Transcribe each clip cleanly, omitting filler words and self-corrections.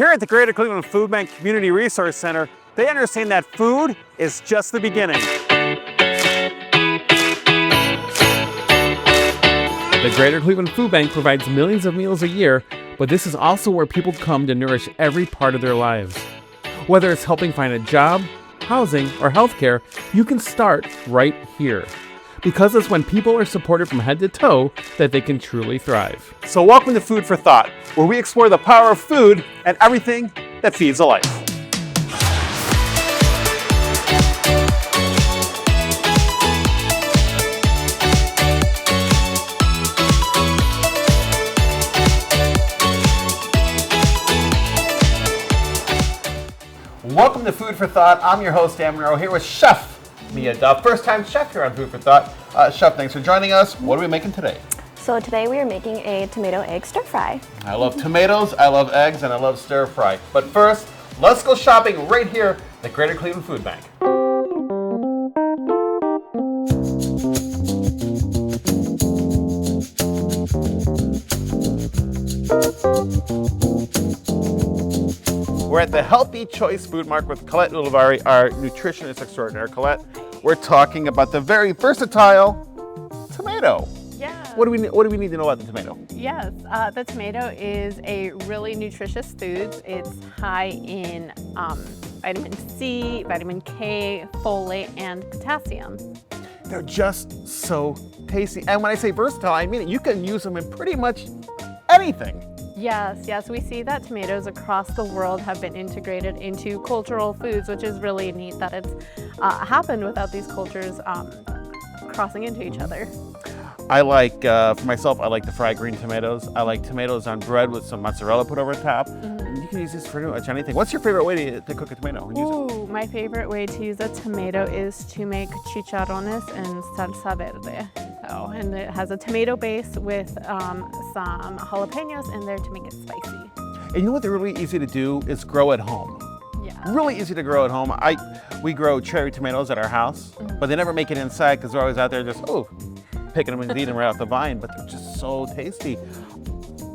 Here at the Greater Cleveland Food Bank Community Resource Center, they understand that food is just the beginning. The Greater Cleveland Food Bank provides millions of meals a year, but this is also where people come to nourish every part of their lives. Whether it's helping find a job, housing, or healthcare, you can start right here. Because it's when people are supported from head to toe that they can truly thrive. So welcome to Food for Thought, where we explore the power of food and everything that feeds a life. Welcome to Food for Thought. I'm your host, Dan Monroe, here with Chef Mia Duff. First time chef here on Food for Thought. Chef, thanks for joining us. What are we making today? So today we are making a tomato egg stir fry. I love tomatoes, I love eggs, and I love stir fry. But first, let's go shopping right here at the Greater Cleveland Food Bank. We're at the Healthy Choice Food Mart with Collette Ulivarri, our nutritionist extraordinaire. Collette, we're talking about the very versatile tomato. Yeah. What do we need to know about the tomato? Yes, the tomato is a really nutritious food. It's high in vitamin C, vitamin K, folate, and potassium. They're just so tasty. And when I say versatile, I mean it. You can use them in pretty much anything. Yes, we see that tomatoes across the world have been integrated into cultural foods, which is really neat that it's happened without these cultures crossing into each other. I like, for myself, I like the fried green tomatoes. I like tomatoes on bread with some mozzarella put over top. And you can use this for pretty much anything. What's your favorite way to cook a tomato and use it? My favorite way to use a tomato is to make chicharrones and salsa verde. And it has a tomato base with some jalapenos in there to make it spicy. And you know what they're really easy to do is grow at home. Yeah. Really easy to grow at home. We grow cherry tomatoes at our house, but they never make it inside because they're always out there just, picking them and eating them right off the vine, but they're just so tasty.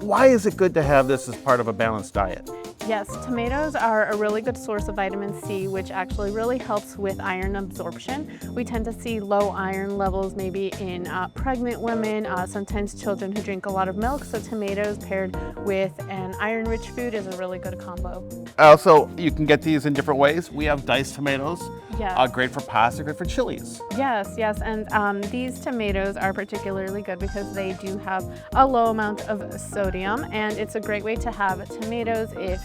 Why is it good to have this as part of a balanced diet? Yes, tomatoes are a really good source of vitamin C, which actually really helps with iron absorption. We tend to see low iron levels maybe in pregnant women, sometimes children who drink a lot of milk, so tomatoes paired with an iron-rich food is a really good combo. Also, you can get these in different ways. We have diced tomatoes, yes. Great for pasta, great for chilies. Yes, and these tomatoes are particularly good because they do have a low amount of sodium, and it's a great way to have tomatoes if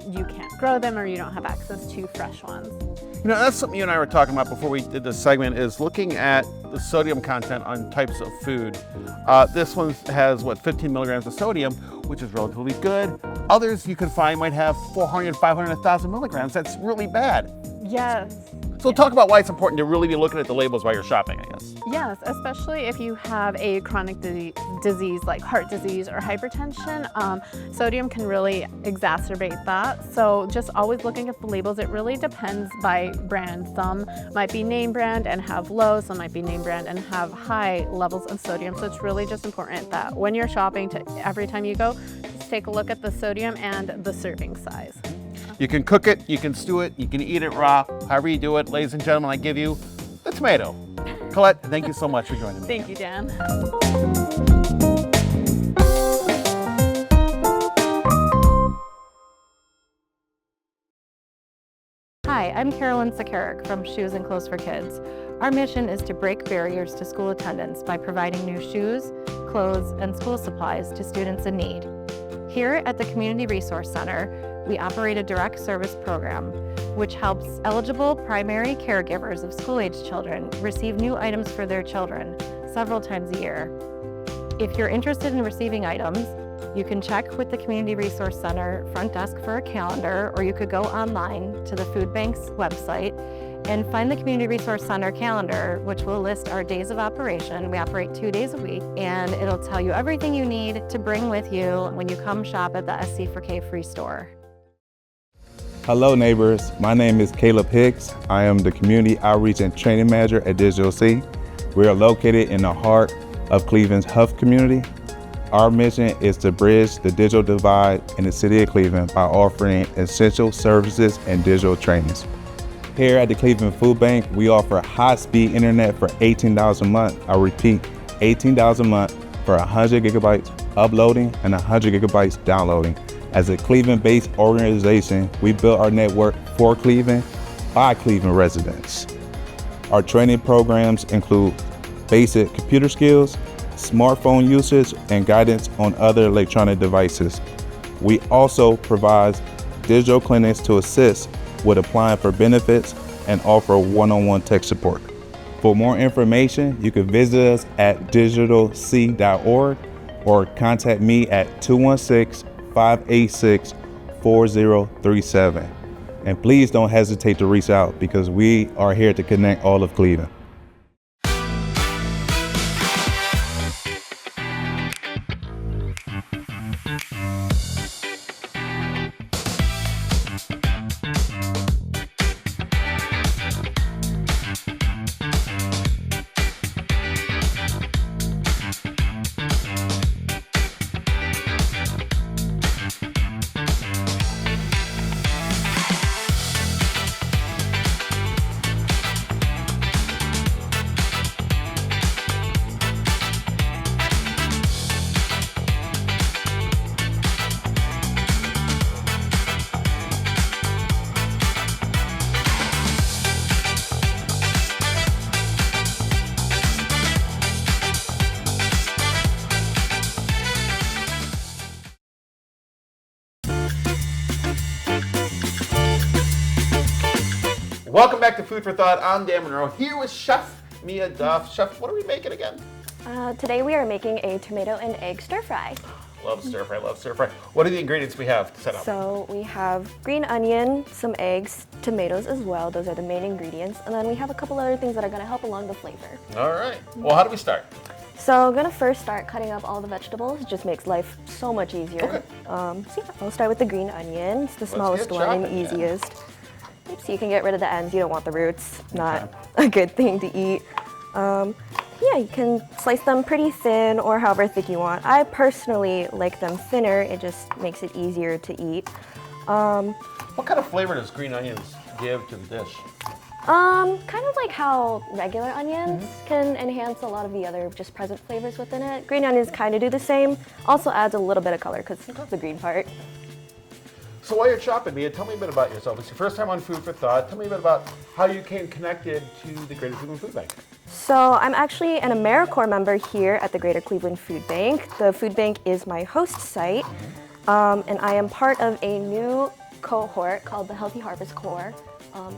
you can't grow them or you don't have access to fresh ones. You know, that's something you and I were talking about before we did this segment, is looking at the sodium content on types of food. This one has, 15 milligrams of sodium, which is relatively good. Others you can find might have 400, 500, 1,000 milligrams. That's really bad. Yes. So talk about why it's important to really be looking at the labels while you're shopping, I guess. Yes, especially if you have a chronic disease like heart disease or hypertension. Sodium can really exacerbate that. So just always looking at the labels. It really depends by brand. Some might be name brand and have low, some might be name brand and have high levels of sodium. So it's really just important that when you're shopping, every time you go, just take a look at the sodium and the serving size. You can cook it, you can stew it, you can eat it raw, however you do it. Ladies and gentlemen, I give you the tomato. Collette, thank you so much for joining me. Thank you, Dan. Hi, I'm Carolyn Sakarik from Shoes and Clothes for Kids. Our mission is to break barriers to school attendance by providing new shoes, clothes, and school supplies to students in need. Here at the Community Resource Center, we operate a direct service program, which helps eligible primary caregivers of school-age children receive new items for their children several times a year. If you're interested in receiving items, you can check with the Community Resource Center front desk for a calendar, or you could go online to the Food Bank's website and find the Community Resource Center calendar, which will list our days of operation. We operate 2 days a week, and it'll tell you everything you need to bring with you when you come shop at the SC4K Free Store. Hello neighbors, my name is Caleb Hicks. I am the Community Outreach and Training Manager at Digital C. We are located in the heart of Cleveland's Huff community. Our mission is to bridge the digital divide in the city of Cleveland by offering essential services and digital trainings. Here at the Cleveland Food Bank, we offer high-speed internet for $18 a month. I repeat, $18 a month for 100 gigabytes uploading and 100 gigabytes downloading. As a Cleveland-based organization, we built our network for Cleveland by Cleveland residents. Our training programs include basic computer skills, smartphone usage, and guidance on other electronic devices. We also provide digital clinics to assist with applying for benefits and offer one-on-one tech support. For more information, you can visit us at digitalc.org or contact me at 216-586-4037. And please don't hesitate to reach out because we are here to connect all of Cleveland. Welcome back to Food for Thought. I'm Dan Monroe here with Chef Mia Duff. Chef, what are we making again? Today we are making a tomato and egg stir fry. Love stir fry, love stir fry. What are the ingredients we have to set up? So we have green onion, some eggs, tomatoes as well. Those are the main ingredients. And then we have a couple other things that are going to help along the flavor. All right. Well, how do we start? So I'm going to first start cutting up all the vegetables. It just makes life so much easier. Okay. So yeah, I'll start with the green onion. It's the smallest get one and chopping, yeah. easiest. So you can get rid of the ends. You don't want the roots. Not a good thing to eat. Yeah, you can slice them pretty thin or however thick you want. I personally like them thinner. It just makes it easier to eat. What kind of flavor does green onions give to the dish? Kind of like how regular onions can enhance a lot of the other just present flavors within it. Green onions kind of do the same. Also adds a little bit of color because it's the green part. So while you're chopping, Mia, tell me a bit about yourself. It's your first time on Food for Thought. Tell me a bit about how you came connected to the Greater Cleveland Food Bank. So I'm actually an AmeriCorps member here at the Greater Cleveland Food Bank. The food bank is my host site, and I am part of a new cohort called the Healthy Harvest Corps.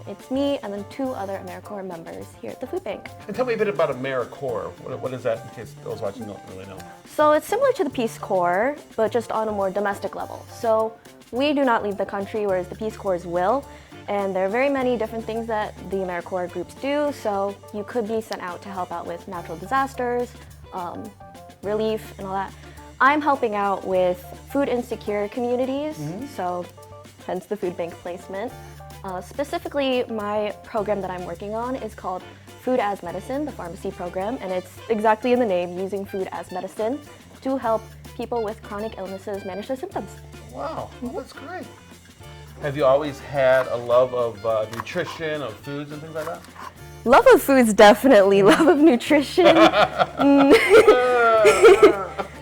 It's me and then 2 other AmeriCorps members here at the food bank. And tell me a bit about AmeriCorps. What is that in case those watching don't really know? So it's similar to the Peace Corps, but just on a more domestic level. So we do not leave the country, whereas the Peace Corps will. And there are very many different things that the AmeriCorps groups do. So you could be sent out to help out with natural disasters, relief, and all that. I'm helping out with food insecure communities, so hence the food bank placement. Specifically, my program that I'm working on is called Food as Medicine, the pharmacy program, and it's exactly in the name, using food as medicine to help people with chronic illnesses manage their symptoms. Wow, well, that's great. Have you always had a love of nutrition, of foods and things like that? Love of foods, definitely. Love of nutrition.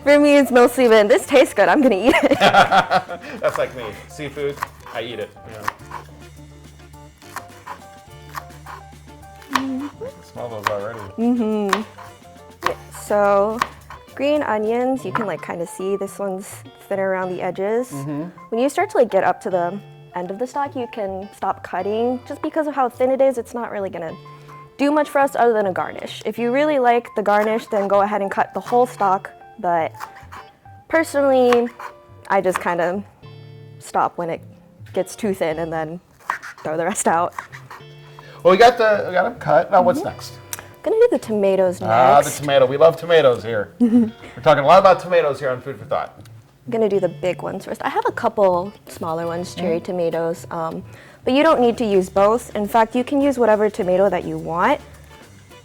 For me, it's mostly been, this tastes good, I'm gonna eat it. That's like me. Seafood, I eat it. Yeah. I smell those already. So, green onions, you can like kind of see this one's thinner around the edges. When you start to like get up to the end of the stalk, you can stop cutting. Just because of how thin it is, it's not really gonna do much for us other than a garnish. If you really like the garnish, then go ahead and cut the whole stalk. But personally, I just kind of stop when it gets too thin and then throw the rest out. Well, we got them cut. Now what's next? Gonna do the tomatoes next. Ah, the tomato. We love tomatoes here. We're talking a lot about tomatoes here on Food for Thought. I'm gonna do the big ones first. I have a couple smaller ones, cherry tomatoes, but you don't need to use both. In fact, you can use whatever tomato that you want.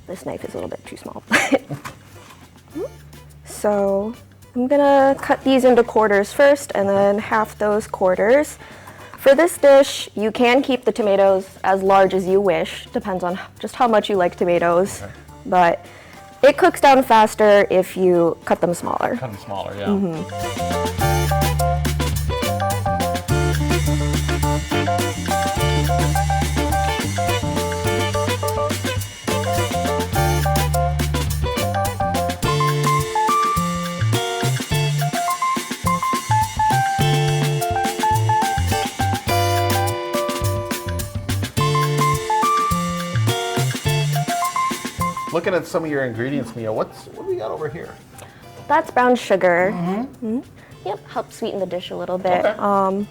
This knife is a little bit too small. So I'm gonna cut these into quarters first and then half those quarters. For this dish, you can keep the tomatoes as large as you wish. Depends on just how much you like tomatoes. Okay. But it cooks down faster if you cut them smaller. Cut them smaller, yeah. Looking at some of your ingredients, Mia, what do we got over here? That's brown sugar. Yep, helps sweeten the dish a little bit. Okay.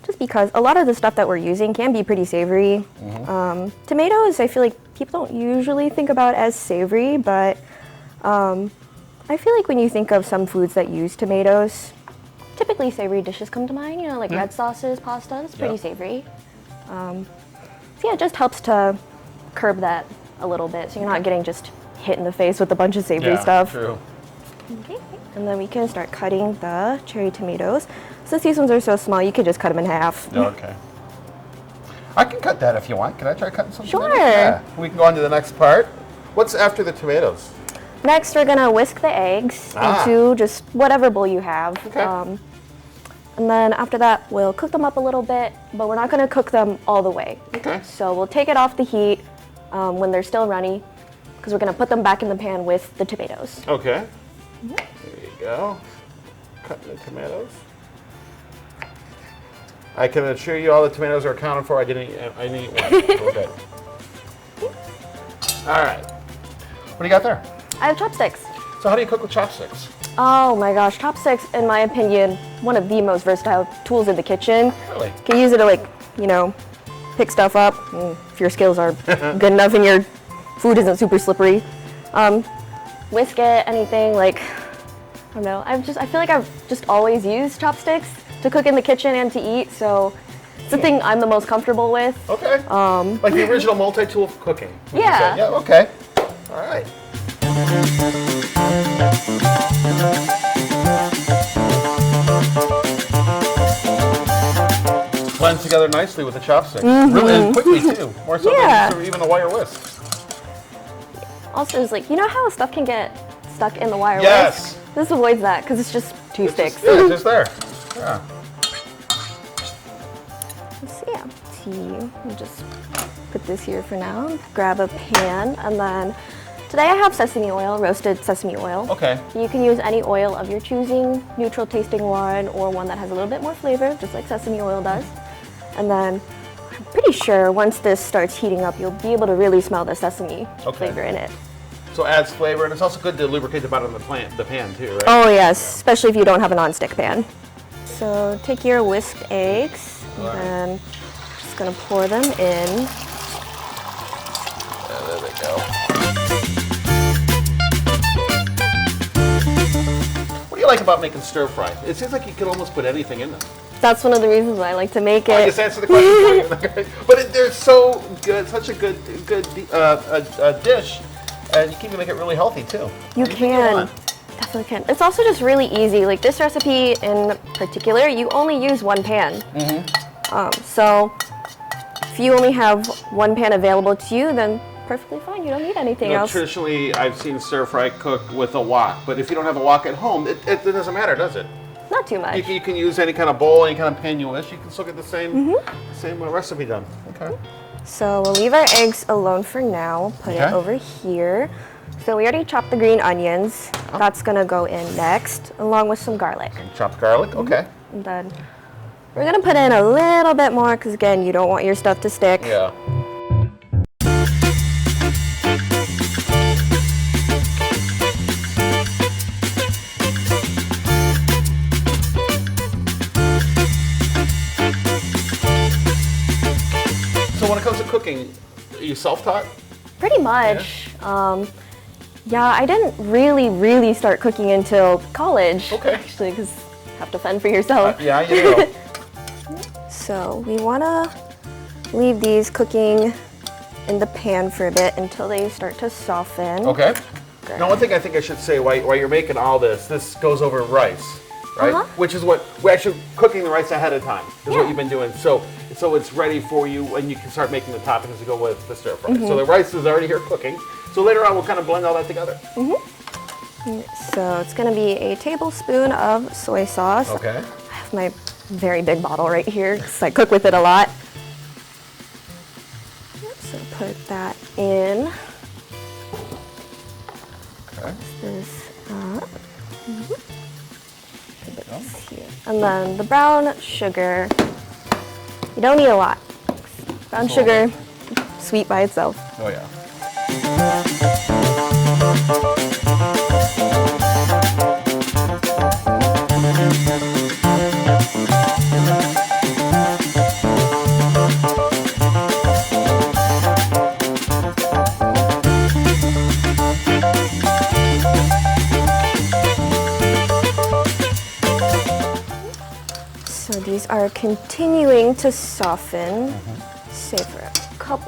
Just because a lot of the stuff that we're using can be pretty savory. Tomatoes, I feel like people don't usually think about as savory, but I feel like when you think of some foods that use tomatoes, typically savory dishes come to mind, you know, like red sauces, pasta, it's pretty savory. So yeah, it just helps to curb that a little bit, so you're not getting just hit in the face with a bunch of savory stuff. True. Okay, and then we can start cutting the cherry tomatoes. Since these ones are so small, you can just cut them in half. Okay. I can cut that if you want. Can I try cutting some Sure. tomatoes? Yeah. We can go on to the next part. What's after the tomatoes? Next, we're gonna whisk the eggs into just whatever bowl you have. Okay. And then after that, we'll cook them up a little bit, but we're not gonna cook them all the way. Okay. So we'll take it off the heat when they're still runny, because we're gonna put them back in the pan with the tomatoes. Okay. There you go. Cutting the tomatoes. I can assure you all the tomatoes are accounted for. I didn't eat one. Okay. All right. What do you got there? I have chopsticks. So how do you cook with chopsticks? Oh my gosh, chopsticks, in my opinion, one of the most versatile tools in the kitchen. Really? You can use it to, like, you know, pick stuff up if your skills are good enough and your food isn't super slippery. Whisk it, anything, like, I don't know. I feel like I've just always used chopsticks to cook in the kitchen and to eat, so it's the thing I'm the most comfortable with. Okay. Like the original multi-tool of cooking. would you Yeah. say? Yeah, okay. All right. Blends together nicely with the chopsticks. Really, and quickly too. More so than even a wire whisk. Also, it's like, you know how stuff can get stuck in the wire Yes. whisk? This avoids that because it's just two sticks. Yeah, it's just there. Yeah. So yeah, we'll just put this here for now. Grab a pan, and then today I have sesame oil, roasted sesame oil. Okay. You can use any oil of your choosing, neutral tasting one, or one that has a little bit more flavor, just like sesame oil does. And then I'm pretty sure once this starts heating up, you'll be able to really smell the sesame flavor in it. So adds flavor, and it's also good to lubricate the bottom of the pan too, right? Oh yes, especially if you don't have a non-stick pan. So take your whisked eggs, and just gonna pour them in. There they go. What do you like about making stir fry? It seems like you can almost put anything in them. That's one of the reasons why I like to make it. I just answered the question for you. But they're so good, such a good dish, and you can even make it really healthy too. You can. Definitely can. It's also just really easy. Like this recipe in particular, you only use one pan. So if you only have one pan available to you, then perfectly fine. You don't need anything else. Traditionally, I've seen stir fry cooked with a wok, but if you don't have a wok at home, it doesn't matter, does it? Not too much. You can use any kind of bowl, any kind of pan you wish. You can still get the same recipe done. Okay. So we'll leave our eggs alone for now. Put it over here. So we already chopped the green onions. That's gonna go in next, along with some garlic. Chopped garlic. Okay. And then we're gonna put in a little bit more, because again, you don't want your stuff to stick. Yeah. So when it comes to cooking, are you self-taught? Pretty much. Yeah, I didn't really start cooking until college. Okay. Actually, because you have to fend for yourself. Yeah, you do. So we want to leave these cooking in the pan for a bit until they start to soften. Okay. sugar. Now, one thing I think I should say while you're making all this goes over rice, right? Uh-huh. Which is what we're actually cooking the rice ahead of time. Is Yeah. what you've been doing. So it's ready for you, and you can start making the toppings to go with the stir fry. Mm-hmm. So the rice is already here cooking. So later on, we'll kind of blend all that together. So it's gonna be a tablespoon of soy sauce. Okay. I have my very big bottle right here because I cook with it a lot. So put that in. Okay. This up. Put this here. And then the brown sugar. You don't need a lot. Brown sugar, sweet by itself. Oh yeah. So these are continuing to soften, say for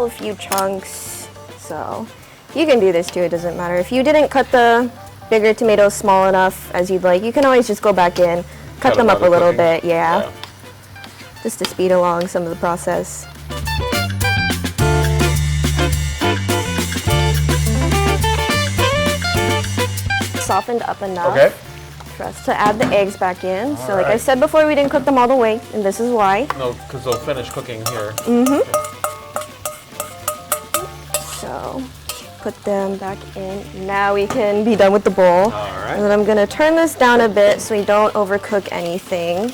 a few chunks. So you can do this too, it doesn't matter. If you didn't cut the bigger tomatoes small enough as you'd like, you can always just go back in, cut them up a little bit, yeah, just to speed along some of the process. Softened up enough for us to add the eggs back in. So like I said before, we didn't cook them all the way, and this is why. No, because they'll finish cooking here. So put them back in. Now we can be done with the bowl. And then I'm gonna turn this down a bit so we don't overcook anything.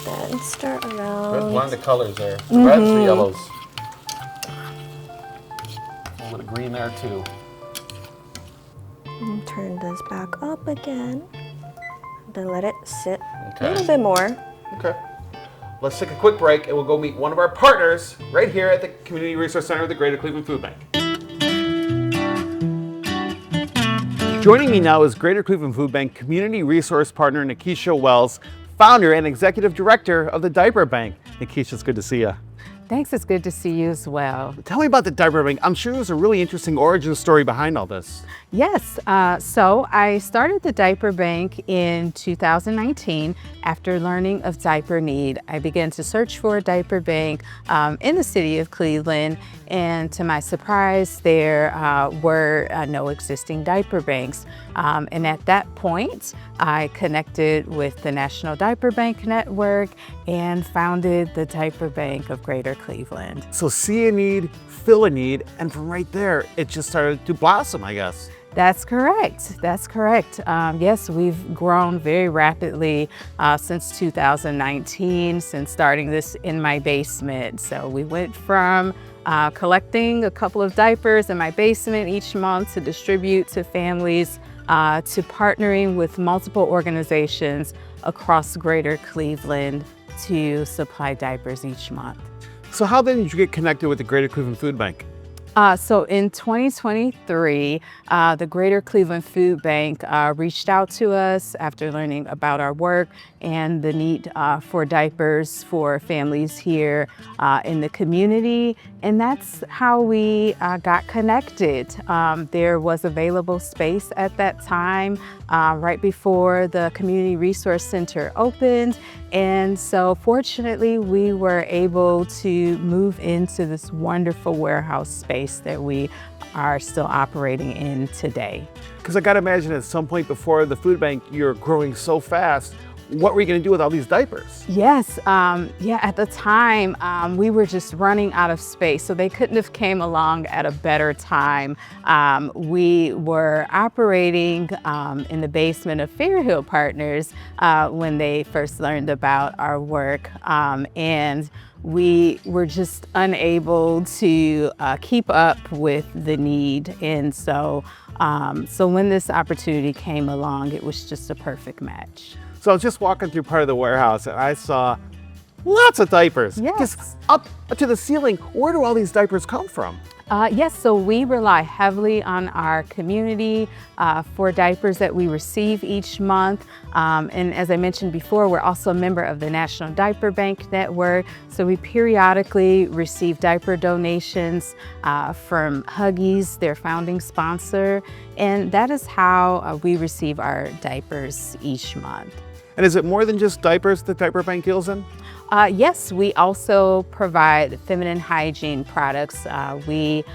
Then stir around. Good blend of colors there. The reds, the yellows. A little bit of green there too. And turn this back up again. Then let it sit a Okay. little bit more. Okay. Let's take a quick break and we'll go meet one of our partners right here at the Community Resource Center of the Greater Cleveland Food Bank. Joining me now is Greater Cleveland Food Bank Community Resource Partner Nakeisha Wells, founder and executive director of the Diaper Bank. Nakeisha, it's good to see you. Thanks, it's good to see you as well. Tell me about the Diaper Bank. I'm sure there's a really interesting origin story behind all this. Yes, so I started the Diaper Bank in 2019 after learning of diaper need. I began to search for a diaper bank in the city of Cleveland, and to my surprise, there were no existing diaper banks. And at that point, I connected with the National Diaper Bank Network and founded the Diaper Bank of Greater Cleveland. So see a need, fill a need, and from right there, it just started to blossom, I guess. That's correct. That's correct. Yes, we've grown very rapidly since 2019, since starting this in my basement. So we went from collecting a couple of diapers in my basement each month to distribute to families, to partnering with multiple organizations across Greater Cleveland to supply diapers each month. So how then did you get connected with the Greater Cleveland Food Bank? So in 2023, the Greater Cleveland Food Bank reached out to us after learning about our work and the need for diapers for families here in the community. And that's how we got connected. There was available space at that time, right before the Community Resource Center opened. And so fortunately, we were able to move into this wonderful warehouse space that we are still operating in today. Because I gotta imagine at some point before the food bank, you're growing so fast. What were you gonna do with all these diapers? Yes, yeah, at the time, we were just running out of space, so they couldn't have came along at a better time. We were operating in the basement of Fairhill Partners when they first learned about our work, and we were just unable to keep up with the need. And so, so when this opportunity came along, it was just a perfect match. So I was just walking through part of the warehouse and I saw Lots of diapers. Yes. Just up to the ceiling. Where do all these diapers come from? Yes, so we rely heavily on our community for diapers that we receive each month. And as I mentioned before, we're also a member of the National Diaper Bank network. So we periodically receive diaper donations from Huggies, their founding sponsor. And that is how we receive our diapers each month. And is it more than just diapers the Diaper Bank deals in? Yes, we also provide feminine hygiene products. We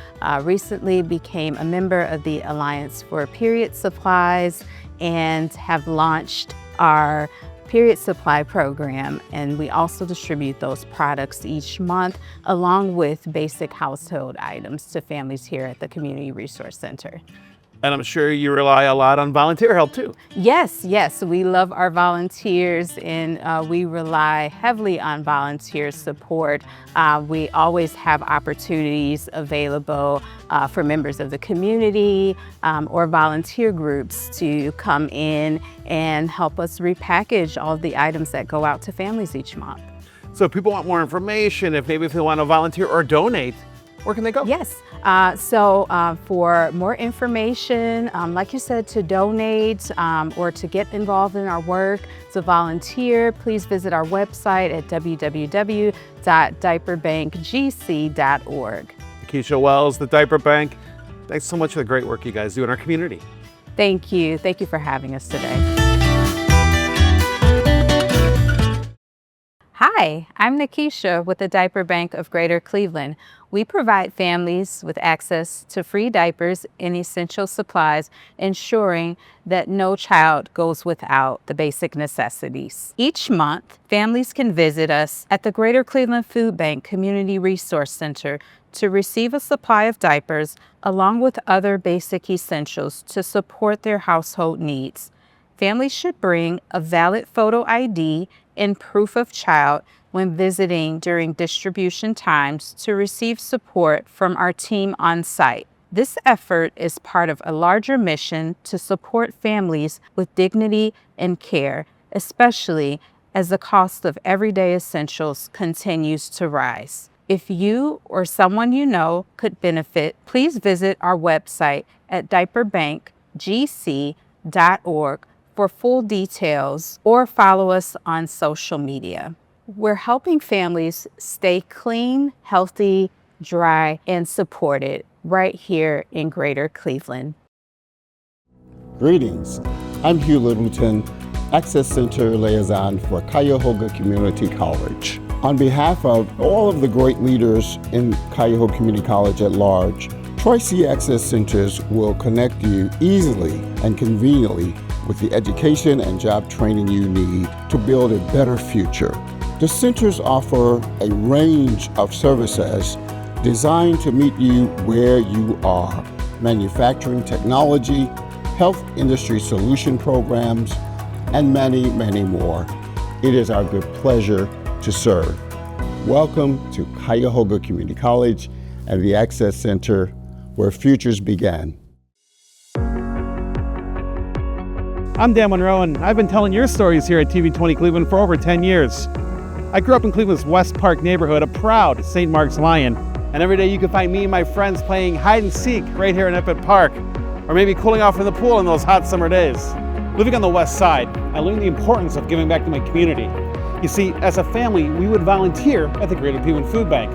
recently became a member of the Alliance for Period Supplies and have launched our period supply program, and we also distribute those products each month along with basic household items to families here at the Community Resource Center. And I'm sure you rely a lot on volunteer help too. Yes, we love our volunteers, and we rely heavily on volunteer support. We always have opportunities available for members of the community or volunteer groups to come in and help us repackage all the items that go out to families each month. So if people want more information, if they want to volunteer or donate, where can they go? Yes, for more information, like you said, to donate or to get involved in our work, to volunteer, please visit our website at www.diaperbankgc.org. Nakeisha Wells, the Diaper Bank. Thanks so much for the great work you guys do in our community. Thank you for having us today. Hi, I'm Nakeisha with the Diaper Bank of Greater Cleveland. We provide families with access to free diapers and essential supplies, ensuring that no child goes without the basic necessities. Each month, families can visit us at the Greater Cleveland Food Bank Community Resource Center to receive a supply of diapers along with other basic essentials to support their household needs. Families should bring a valid photo ID and proof of child when visiting during distribution times to receive support from our team on site. This effort is part of a larger mission to support families with dignity and care, especially as the cost of everyday essentials continues to rise. If you or someone you know could benefit, please visit our website at diaperbankgc.org for full details or follow us on social media. We're helping families stay clean, healthy, dry, and supported right here in Greater Cleveland. Greetings. I'm Hugh Littleton, Access Center Liaison for Cuyahoga Community College. On behalf of all of the great leaders in Cuyahoga Community College at large, Tri-C Access Centers will connect you easily and conveniently with the education and job training you need to build a better future. The centers offer a range of services designed to meet you where you are: manufacturing technology, health industry solution programs, and many, many more. It is our good pleasure to serve. Welcome to Cuyahoga Community College and the Access Center, where futures begin. I'm Dan Monroe, and I've been telling your stories here at TV 20 Cleveland for over 10 years. I grew up in Cleveland's West Park neighborhood, a proud St. Mark's Lion. And every day you can find me and my friends playing hide and seek right here in Eppet Park, or maybe cooling off in the pool on those hot summer days. Living on the West Side, I learned the importance of giving back to my community. You see, as a family, we would volunteer at the Greater Cleveland Food Bank.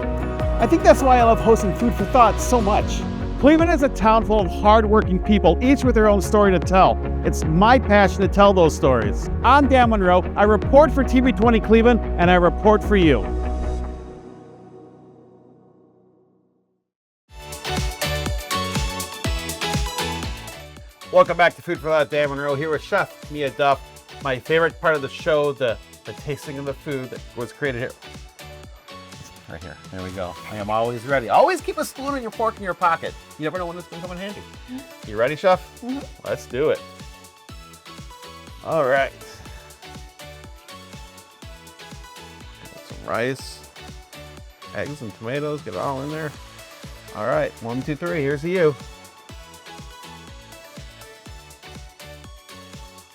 I think that's why I love hosting Food for Thought so much. Cleveland is a town full of hard-working people, each with their own story to tell. It's my passion to tell those stories. I'm Dan Monroe. I report for TV 20 Cleveland, and I report for you. Welcome back to Food for Thought. Dan Monroe here with Chef Mia Duff. My favorite part of the show, the tasting of the food that was created here. Right here. There we go. I am always ready. Always keep a spoon and your fork in your pocket. You never know when this can come in handy. You ready, Chef? Mm-hmm. Let's do it. All right. Got some rice, eggs, and tomatoes. Get it all in there. All right. 1, 2, 3. Here's to you.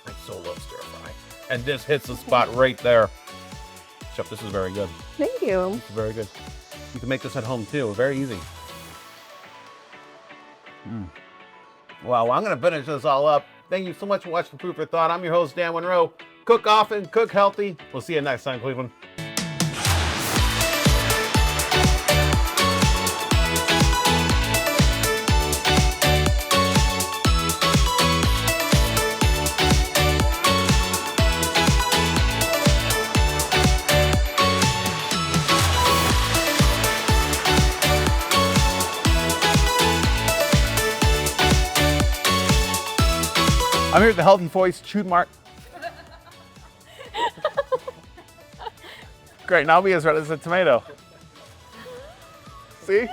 I so love stir fry. And this hits the spot right there. Chef, this is very good. Thank you. It's very good. You can make this at home too, very easy. Well, I'm gonna finish this all up. Thank you so much for watching Food for Thought. I'm your host, Dan Monroe. Cook often, cook healthy. We'll see you next time, Cleveland. I'm here at the Healthy Voice Chew Mart. Great, now I'll be as red as a tomato. See?